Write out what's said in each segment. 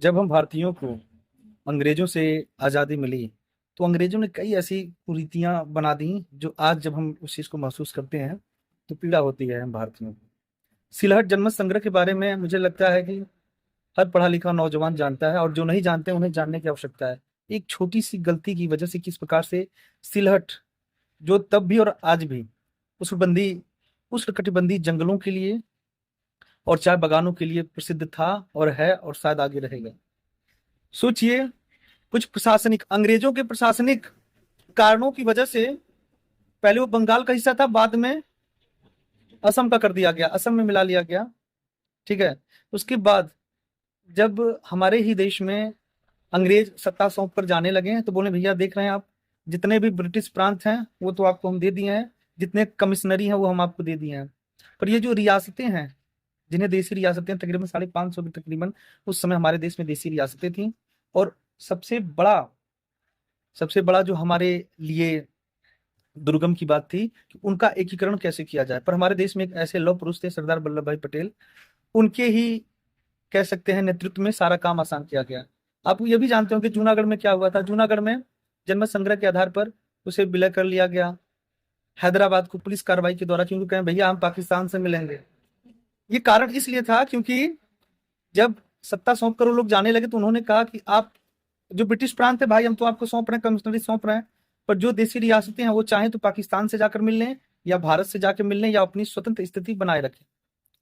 जब हम भारतीयों को अंग्रेजों से आज़ादी मिली तो अंग्रेजों ने कई ऐसी कुरीतियां बना दी जो आज जब हम उस चीज को महसूस करते हैं तो पीड़ा होती है हम भारतीयों को। सिलहट जनमत संग्रह के बारे में मुझे लगता है कि हर पढ़ा लिखा नौजवान जानता है और जो नहीं जानते उन्हें जानने की आवश्यकता है। एक छोटी सी गलती की वजह से किस प्रकार से सिलहट, जो तब भी और आज भी उष्णकटिबंधीय उष्णकटिबंधीय जंगलों के लिए और चाय बागानों के लिए प्रसिद्ध था और है और शायद आगे रहेगा। सोचिए, कुछ प्रशासनिक अंग्रेजों के प्रशासनिक कारणों की वजह से पहले वो बंगाल का हिस्सा था, बाद में असम का कर दिया गया, असम में मिला लिया गया। ठीक है। उसके बाद जब हमारे ही देश में अंग्रेज सत्ता सौंप कर जाने लगे हैं तो बोले भैया देख रहे हैं आप, जितने भी ब्रिटिश प्रांत हैं वो तो आपको हम दे दिए हैं, जितने कमिश्नरी हैं वो हम आपको दे दिए हैं, पर ये जो रियासतें हैं, जिन्हें देसी रियासतें तकरीबन 550 की तकरीबन उस समय हमारे देश में देसी रियासतें थीं। और सबसे बड़ा जो हमारे लिए दुर्गम की बात थी कि उनका एकीकरण कैसे किया जाए। पर हमारे देश में एक ऐसे लौह पुरुष थे सरदार वल्लभ भाई पटेल, उनके ही कह सकते हैं नेतृत्व में सारा काम आसान किया गया। आप ये भी जानते हो कि जूनागढ़ में क्या हुआ था। जूनागढ़ में जनमत संग्रह के आधार पर उसे विलय कर लिया गया हैदराबाद को पुलिस कार्रवाई के द्वारा, क्योंकि कहें भैया हम पाकिस्तान से मिलेंगे। ये कारण इसलिए था क्योंकि जब सत्ता सौंप कर वो लोग जाने लगे तो उन्होंने कहा कि आप जो ब्रिटिश प्रांत है भाई हम तो आपको सौंप रहे हैं, कमिश्नरी सौंप रहे हैं, पर जो देसी रियासतें हैं वो चाहे तो पाकिस्तान से जाकर मिल लें या भारत से जाकर मिल लें या अपनी स्वतंत्र स्थिति बनाए रखें।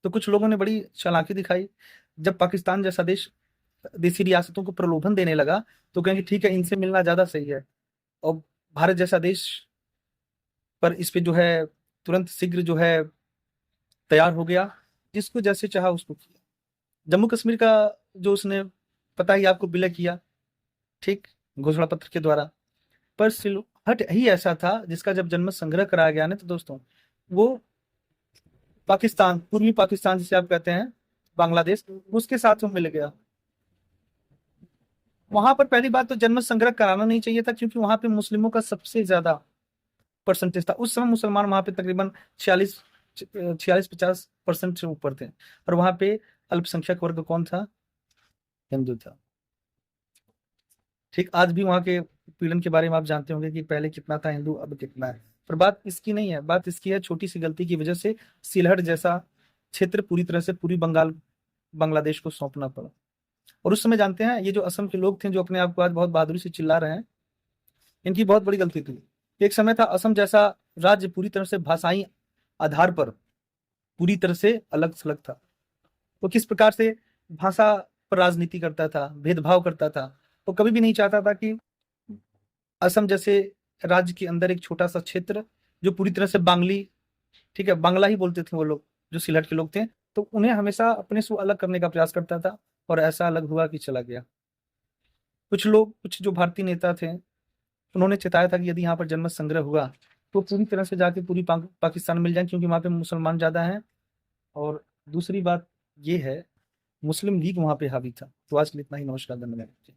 तो कुछ लोगों ने बड़ी चालाकी दिखाई। जब पाकिस्तान जैसा देश देसी रियासतों को प्रलोभन देने लगा तो कहेंगे ठीक है इनसे मिलना ज्यादा सही है, और भारत जैसा देश पर इस पे जो है तुरंत शीघ्र जो है तैयार हो गया, जिसको जैसे चाहा उसको किया। जम्मू कश्मीर का जो उसने पता ही आपको विलय किया, ठीक, घोषणा पत्र के द्वारा। पर सिलहट ही ऐसा था जिसका जब जन्म संग्रह कराया गया ना तो दोस्तों वो पाकिस्तान, पूर्वी पाकिस्तान जिसे आप कहते हैं बांग्लादेश, उसके साथ में मिल गया। वहां पर पहली बात तो जन्म संग्रह कराना नहीं चाहिए था क्योंकि वहां पे मुस्लिमों का सबसे ज्यादा परसेंटेज था। उस समय मुसलमान वहां पे तकरीबन 46-50% से ऊपर थे, और वहां पे अल्पसंख्यक वर्ग कौन था? हिंदू था। ठीक, आज भी वहां के पीड़न के बारे में आप जानते होंगे कि पहले कितना था हिंदू, अब कितना है। पर बात इसकी नहीं है, बात इसकी है छोटी सी गलती की वजह से सिलहट जैसा क्षेत्र पूरी तरह से पूरी बांग्लादेश को सौंपना पड़ा। और उस समय जानते हैं ये जो असम के लोग थे जो अपने आप को आज बहुत बहादुरी से चिल्ला रहे हैं, इनकी बहुत बड़ी गलती थी। एक समय था असम जैसा राज्य पूरी तरह से भाषाई आधार पर पूरी तरह से अलग थलग था। वो किस प्रकार से भाषा पर राजनीति करता था, भेदभाव करता था। वो कभी भी नहीं चाहता था कि असम जैसे राज्य के अंदर एक छोटा सा क्षेत्र जो पूरी तरह से बांग्ली, ठीक है, बांग्ला ही बोलते थे वो लोग, जो सिलहट के लोग थे, तो उन्हें हमेशा अपने से वो अलग करने का प्रयास करता था। और ऐसा अलग हुआ कि चला गया। कुछ लोग, कुछ जो भारतीय नेता थे, उन्होंने चेताया था कि यदि यहाँ पर जनमत संग्रह हुआ तो पूरी तरह से जाके पूरी पाकिस्तान मिल जाए क्योंकि वहाँ पे मुसलमान ज्यादा हैं। और दूसरी बात ये है, मुस्लिम लीग वहाँ पे हावी था। तो आज के लिए इतना ही। नमस्कार, धन्यवाद।